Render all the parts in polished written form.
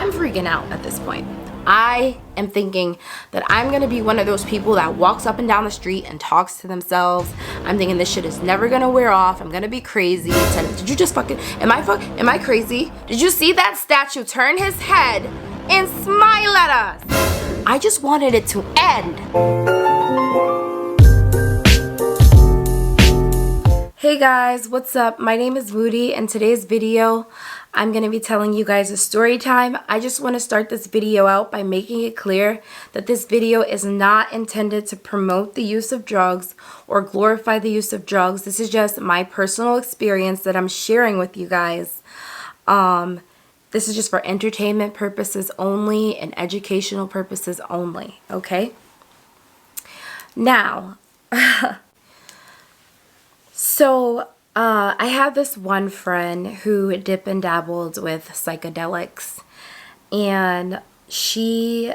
I'm freaking out at this point. I am thinking that I'm gonna be one of those people that walks up and down the street and talks to themselves. I'm thinking this shit is never gonna wear off. I'm gonna be crazy. Did you just fucking, am I crazy? Did you see that statue turn his head and smile at us? I just wanted it to end. Hey guys, what's up? My name is Moody, and today's video I'm going to be telling you guys a story time. I just want to start this video out by making it clear that this video is not intended to promote the use of drugs or glorify the use of drugs. This is just my personal experience that I'm sharing with you guys. This is just for entertainment purposes only and educational purposes only, okay? Now, so I have this one friend who dipped and dabbled with psychedelics, and she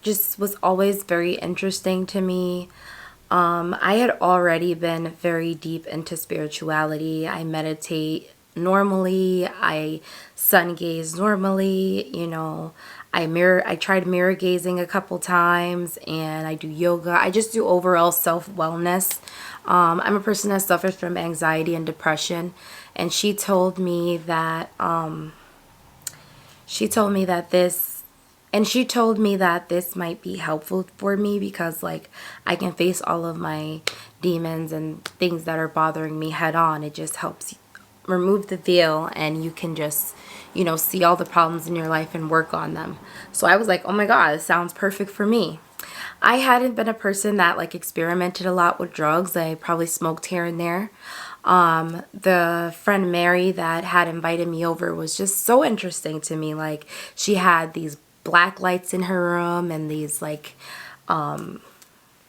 just was always very interesting to me. I had already been very deep into spirituality. I meditate normally, I sun gaze normally, you know, I tried mirror gazing a couple times, and I do yoga. I just do overall self-wellness. I'm a person that suffers from anxiety and depression, and she told me that this might be helpful for me because, like, I can face all of my demons and things that are bothering me head on. It just helps remove the veil, and you can just, you know, see all the problems in your life and work on them. So I was like, oh my god, this sounds perfect for me. I hadn't been a person that like experimented a lot with drugs. I probably smoked here and there. The friend Mary that had invited me over was just so interesting to me. Like, she had these black lights in her room and these like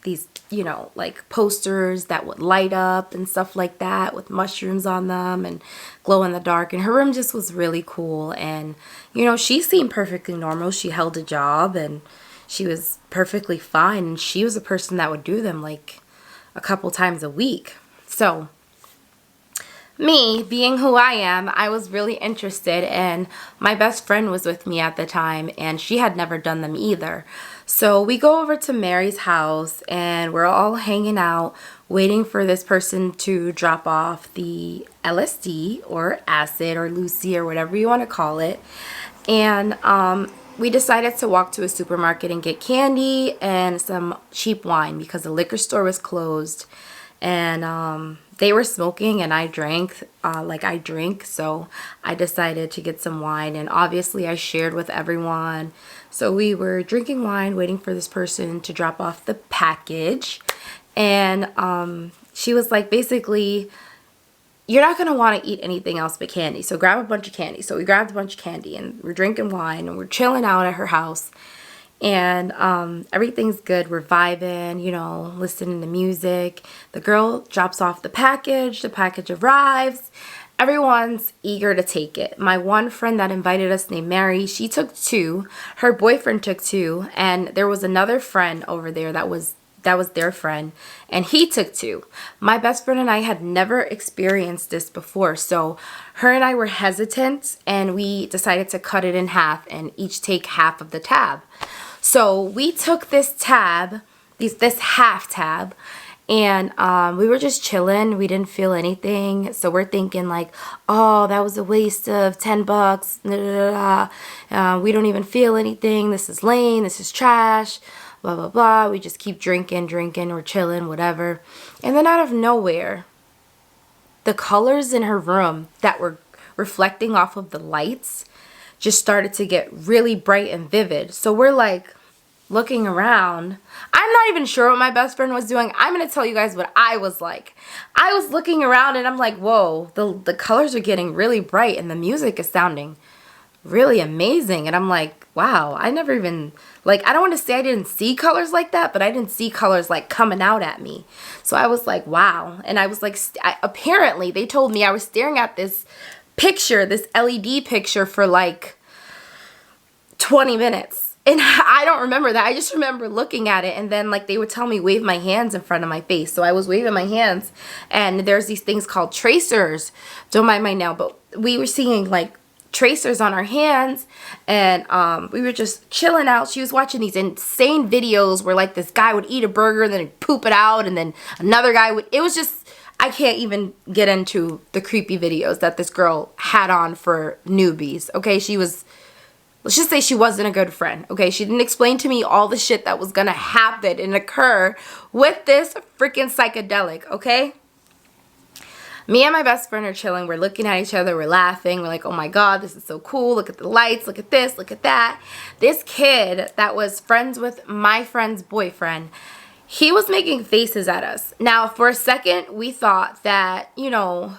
these, you know, like posters that would light up and stuff like that with mushrooms on them and glow in the dark. And her room just was really cool. And, you know, she seemed perfectly normal. She held a job and she was perfectly fine. And she was a person that would do them like a couple times a week. So me, being who I am, I was really interested, and my best friend was with me at the time, and she had never done them either. So we go over to Mary's house, and we're all hanging out, waiting for this person to drop off the LSD or acid or Lucy or whatever you want to call it. And we decided to walk to a supermarket and get candy and some cheap wine because the liquor store was closed. And they were smoking and I drank, I drink, so I decided to get some wine, and obviously I shared with everyone. So we were drinking wine, waiting for this person to drop off the package, and she was like, basically, you're not going to want to eat anything else but candy, so grab a bunch of candy. So we grabbed a bunch of candy, and we're drinking wine, and we're chilling out at her house. And everything's good. We're vibing, you know, listening to music. The girl drops off the package arrives. Everyone's eager to take it. My one friend that invited us named Mary, she took 2. Her boyfriend took 2. And there was another friend over there that was their friend, and he took 2. My best friend and I had never experienced this before, so her and I were hesitant, and we decided to cut it in half and each take half of the tab. So we took this tab, this half tab, and we were just chilling. We didn't feel anything, so we're thinking like, oh, that was a waste of $10. We don't even feel anything. This is lame. This is trash. Blah, blah, blah. We just keep drinking, we're chilling, whatever. And then out of nowhere, the colors in her room that were reflecting off of the lights just started to get really bright and vivid. So we're like looking around. I'm not even sure what my best friend was doing. I'm going to tell you guys what I was like. I was looking around and I'm like, whoa, the colors are getting really bright and the music is sounding really amazing. And I'm like, wow, I never even, like, I don't want to say I didn't see colors like that, but I didn't see colors like coming out at me. So I was like, wow. And I was like, apparently they told me I was staring at this picture, this LED picture, for like 20 minutes. And I don't remember that. I just remember looking at it, and then like they would tell me wave my hands in front of my face. So I was waving my hands, and there's these things called tracers. Don't mind my nail, but we were seeing like tracers on our hands, and we were just chilling out. She was watching these insane videos where like this guy would eat a burger and then he'd poop it out, and then another guy would, it was just, I can't even get into the creepy videos that this girl had on for newbies. Okay, she was, let's just say she wasn't a good friend. Okay, she didn't explain to me all the shit that was gonna happen and occur with this freaking psychedelic. Okay, me and my best friend are chilling. We're looking at each other. We're laughing. We're like, oh my God, this is so cool. Look at the lights. Look at this. Look at that. This kid that was friends with my friend's boyfriend, he was making faces at us. Now, for a second, we thought that, you know,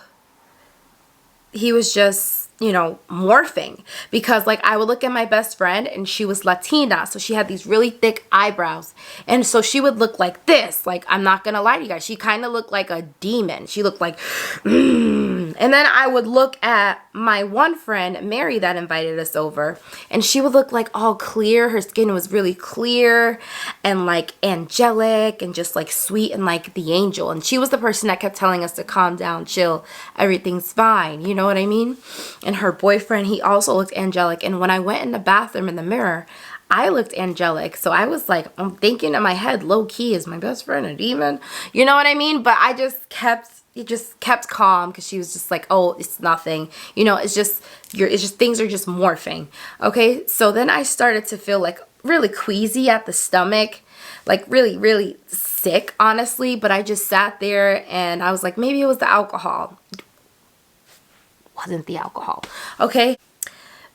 he was just, you know, morphing, because like I would look at my best friend and she was Latina, so she had these really thick eyebrows, and so she would look like this. Like, I'm not gonna lie to you guys, she kind of looked like a demon. She looked like and then I would look at my one friend Mary that invited us over, and she would look like all clear. Her skin was really clear and like angelic and just like sweet and like the angel, and she was the person that kept telling us to calm down, chill, everything's fine, you know what I mean? And her boyfriend, he also looked angelic. And when I went in the bathroom in the mirror, I looked angelic. So I was like, I'm thinking in my head, low key, is my best friend a demon? You know what I mean? But I just kept calm, because she was just like, oh, it's nothing. You know, it's just things are just morphing. Okay, so then I started to feel like really queasy at the stomach, like really, really sick, honestly. But I just sat there and I was like, maybe it was the alcohol. Wasn't the alcohol. Okay,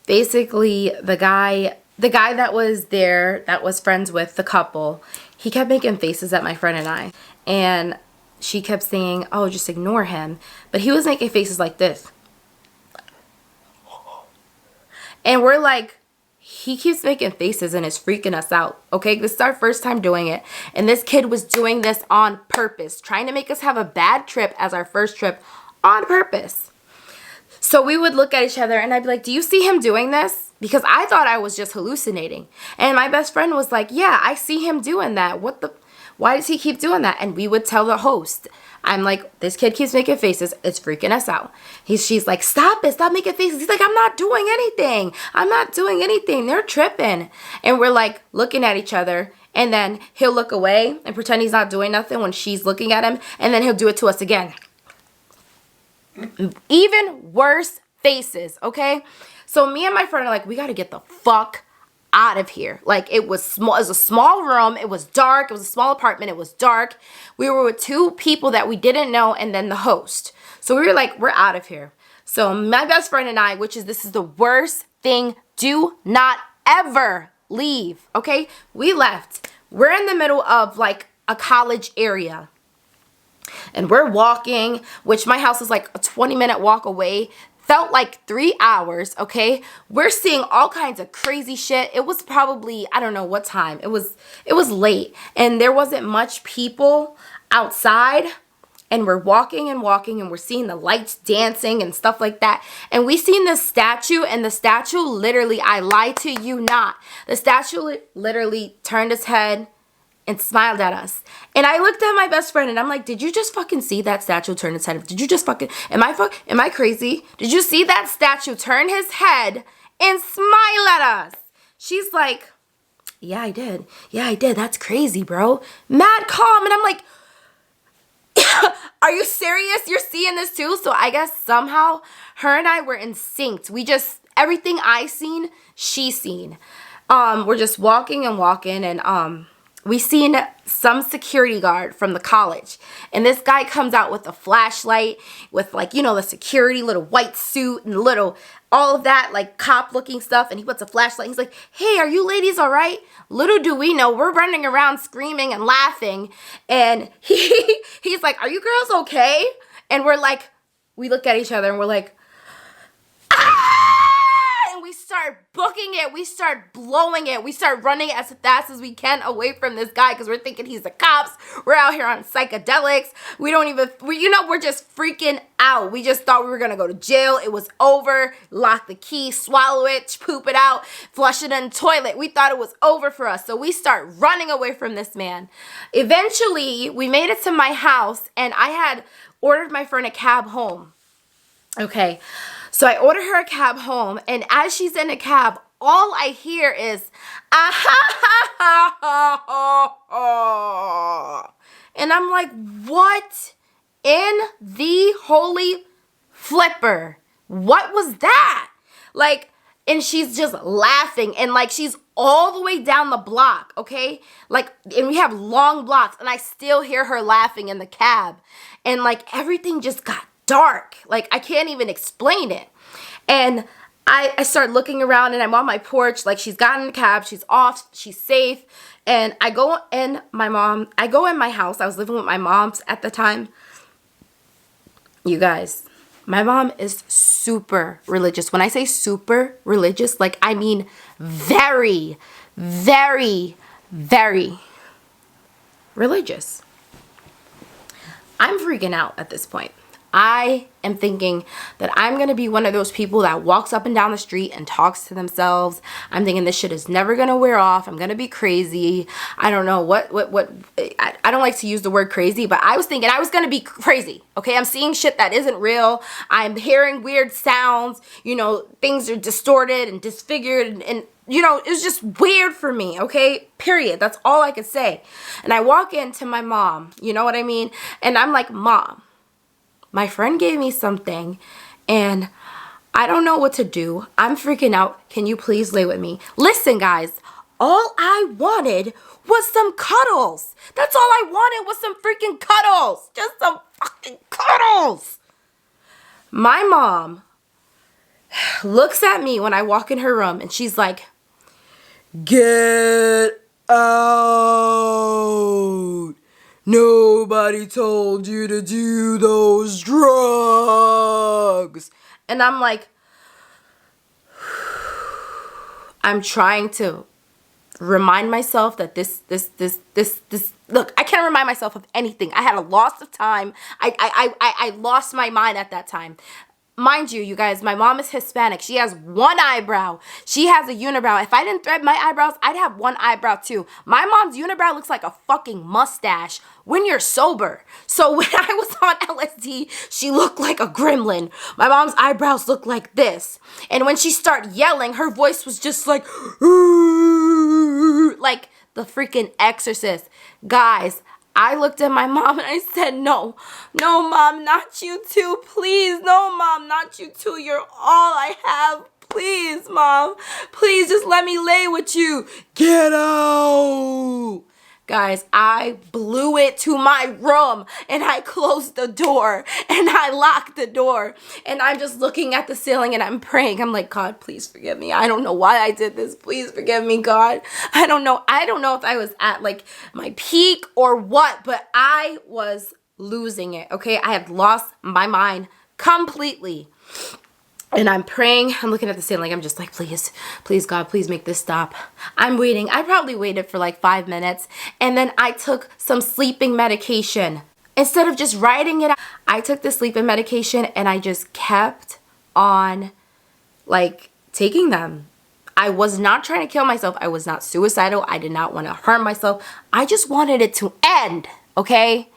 basically the guy that was there, that was friends with the couple, he kept making faces at my friend and I, and she kept saying, oh, just ignore him. But he was making faces like this, and we're like, he keeps making faces and it's freaking us out. Okay, this is our first time doing it, and this kid was doing this on purpose, trying to make us have a bad trip as our first trip on purpose. So we would look at each other and I'd be like, do you see him doing this? Because I thought I was just hallucinating. And my best friend was like, yeah, I see him doing that. Why does he keep doing that? And we would tell the host, I'm like, this kid keeps making faces. It's freaking us out. She's like, stop it. Stop making faces. He's like, I'm not doing anything. I'm not doing anything. They're tripping. And we're like looking at each other. And then he'll look away and pretend he's not doing nothing when she's looking at him. And then he'll do it to us again. Even worse faces, okay? So me and my friend are like, we got to get the fuck out of here. Like, it was small. It was a small room. It was dark. It was a small apartment. It was dark. We were with two people that we didn't know, and then the host. So we were like, we're out of here. So my best friend and I, this is the worst thing, do not ever leave, okay? We left. We're in the middle of like a college area. And we're walking, which my house is like a 20-minute walk away. Felt like 3 hours, okay? We're seeing all kinds of crazy shit. It was probably, I don't know what time. It was late, and there wasn't much people outside. And we're walking and walking, and we're seeing the lights dancing and stuff like that. And we seen this statue, and the statue literally, I lie to you not, the statue literally turned its head and smiled at us. And I looked at my best friend and I'm like, did you just fucking see that statue turn its head? Did you just fucking, am I crazy? Did you see that statue turn his head and smile at us? She's like, yeah, I did. Yeah, I did. That's crazy, bro. Mad calm. And I'm like, are you serious? You're seeing this too? So I guess somehow her and I were in sync. Everything I seen, she seen. We're just walking and walking, and we seen some security guard from the college, and this guy comes out with a flashlight with, like, you know, the security little white suit and little all of that like cop looking stuff, and he puts a flashlight. He's like, hey, are you ladies all right? Little do we know, we're running around screaming and laughing, and he's like, are you girls okay? And we're like, we look at each other and we're like, we start booking it, we start blowing it, we start running as fast as we can away from this guy, because we're thinking he's the cops. We're out here on psychedelics. We're just freaking out. We just thought we were gonna go to jail. It was over. Lock the key, swallow it, poop it out, flush it in the toilet. We thought it was over for us, so we start running away from this man. Eventually, we made it to my house, and I had ordered my friend a cab home. Okay, So I order her a cab home, and as she's in a cab, all I hear is, ah ha ha ha ha ha. And I'm like, what in the holy flipper? What was that? Like, and she's just laughing, and like she's all the way down the block, okay? Like, and we have long blocks, and I still hear her laughing in the cab. And like everything just got dark. Like, I can't even explain it. And I start looking around, and I'm on my porch. Like, she's gotten in the cab, she's off, she's safe. And I go in my house. I was living with my mom at the time. You guys, my mom is super religious. When I say super religious, like, I mean very, very, very religious. I'm freaking out at this point. I am thinking that I'm going to be one of those people that walks up and down the street and talks to themselves. I'm thinking this shit is never going to wear off. I'm going to be crazy. I don't know what I don't like to use the word crazy, but I was thinking I was going to be crazy. Okay, I'm seeing shit that isn't real. I'm hearing weird sounds. You know, things are distorted and disfigured, and you know, it was just weird for me, okay? Period. That's all I could say. And I walk into my mom, you know what I mean? And I'm like, Mom, my friend gave me something, and I don't know what to do. I'm freaking out. Can you please lay with me? Listen, guys, all I wanted was some cuddles. That's all I wanted was some freaking cuddles. Just some fucking cuddles. My mom looks at me when I walk in her room, and she's like, "Get out. Nobody told you to do those drugs." And I'm like, I'm trying to remind myself that this, look, I can't remind myself of anything. I had a loss of time. I lost my mind at that time. Mind you, you guys, my mom is Hispanic. She has one eyebrow. She has a unibrow. If I didn't thread my eyebrows, I'd have one eyebrow too. My mom's unibrow looks like a fucking mustache when you're sober. So when I was on LSD, she looked like a gremlin. My mom's eyebrows look like this. And when she started yelling, her voice was just like the freaking Exorcist. Guys, I looked at my mom and I said, no, Mom, not you too. Please, no, Mom, not you too. You're all I have. Please, Mom. Please, just let me lay with you. Get out. Guys, I blew it to my room, and I closed the door, and I locked the door, and I'm just looking at the ceiling, and I'm praying. I'm like, God, please forgive me. I don't know why I did this. Please forgive me, God. I don't know if I was at like my peak or what, but I was losing it, okay? I had lost my mind completely. And I'm praying, I'm looking at the ceiling, I'm just like, please, God, please make this stop. I'm waiting. I probably waited for like 5 minutes, and then I took some sleeping medication. Instead of just writing it out, I took the sleeping medication, and I just kept on like taking them. I was not trying to kill myself. I was not suicidal. I did not want to harm myself. I just wanted it to end, okay?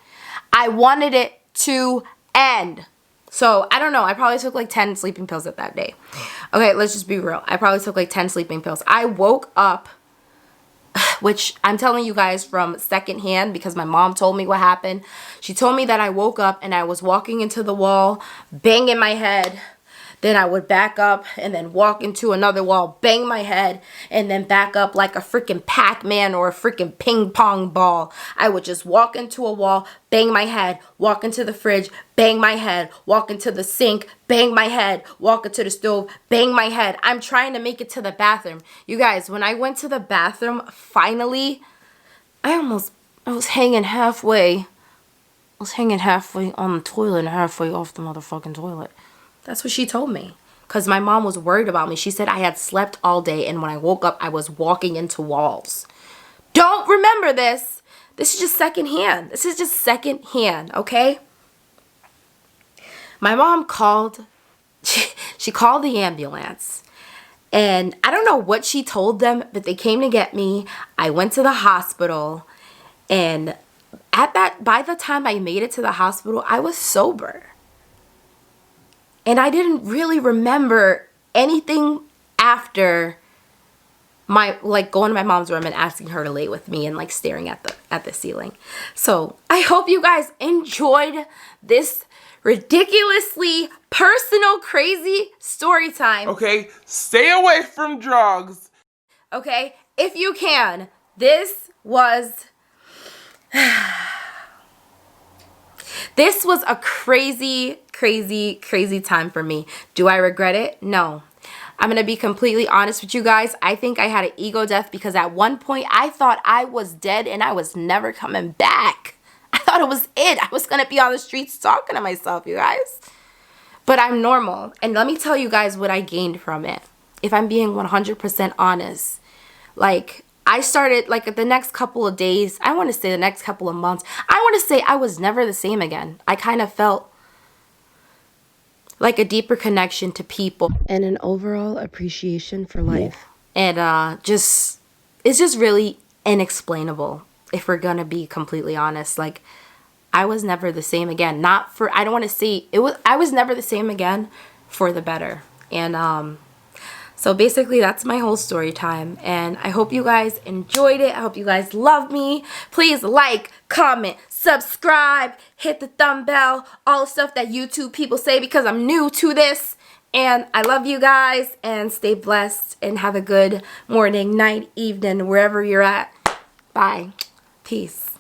I wanted it to end. So, I don't know. I probably took like 10 sleeping pills at that day. Okay, let's just be real. I probably took like 10 sleeping pills. I woke up, which I'm telling you guys from secondhand because my mom told me what happened. She told me that I woke up and I was walking into the wall, banging my head. Then I would back up and then walk into another wall, bang my head, and then back up like a freaking Pac-Man or a freaking ping pong ball. I would just walk into a wall, bang my head, walk into the fridge, bang my head, walk into the sink, bang my head, walk into the stove, bang my head. I'm trying to make it to the bathroom. You guys, when I went to the bathroom, finally, I was hanging halfway. I was hanging halfway on the toilet and halfway off the motherfucking toilet. That's what she told me. Because my mom was worried about me. She said I had slept all day, and when I woke up, I was walking into walls. Don't remember this. This is just secondhand. This is just secondhand, okay? My mom called. She called the ambulance. And I don't know what she told them, but they came to get me. I went to the hospital. And by the time I made it to the hospital, I was sober. And I didn't really remember anything after my, like, going to my mom's room and asking her to lay with me and like staring at the ceiling. So I hope you guys enjoyed this ridiculously personal, crazy story time. Okay, stay away from drugs. Okay, if you can. This was a crazy, crazy, crazy time for me. Do I regret it? No. I'm going to be completely honest with you guys. I think I had an ego death because at one point I thought I was dead and I was never coming back. I thought it was it. I was going to be on the streets talking to myself, you guys. But I'm normal. And let me tell you guys what I gained from it. If I'm being 100% honest. Like, I started, like, the next couple of days, I want to say the next couple of months, I want to say I was never the same again. I kind of felt like a deeper connection to people and an overall appreciation for life. And it's just really inexplainable, if we're gonna be completely honest. Like, I was never the same again. I don't want to say I was never the same again for the better. And so basically that's my whole story time, and I hope you guys enjoyed it. I hope you guys love me. Please like, comment, subscribe, hit the thumb bell, all the stuff that YouTube people say because I'm new to this. And I love you guys, and stay blessed and have a good morning, night, evening, wherever you're at. Bye. Peace.